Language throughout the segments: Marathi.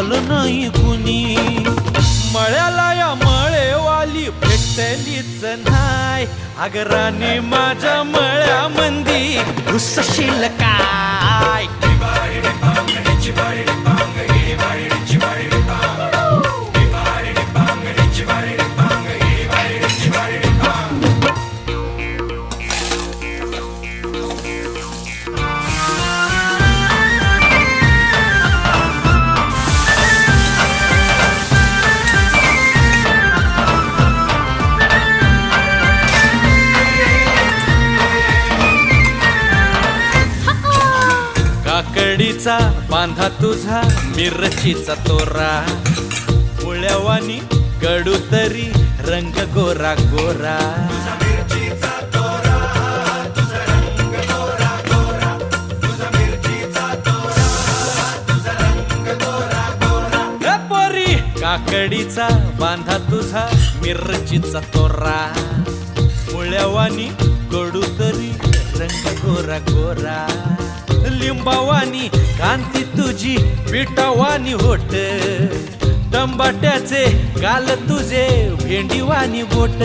आलं नाही कुणी. मळ्याला या मळेवाली भेटलीच नाय. अगं राणी माझ्या मळ्यामंदी घुसशील काय. काकडीचा बांधा तुझा मिरचीचा तोरा. मुळ्यावानी कडू तरी रंग गोरा गोरा. पोरी काकडीचा बांधा तुझा मिरचीचा तोरा. मुळ्यावानी कडू तरी रंग गोरा गोरा. लिंबावानी कांती तुझी पिठावानी होट. टंबाट्याचे गाल तुझे भेंडीवानी बोट.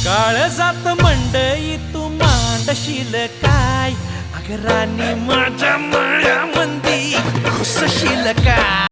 काळजात मंडई तू मांडशील काय. अगं राणी माझ्या मळ्यामंदी घुसशील काय.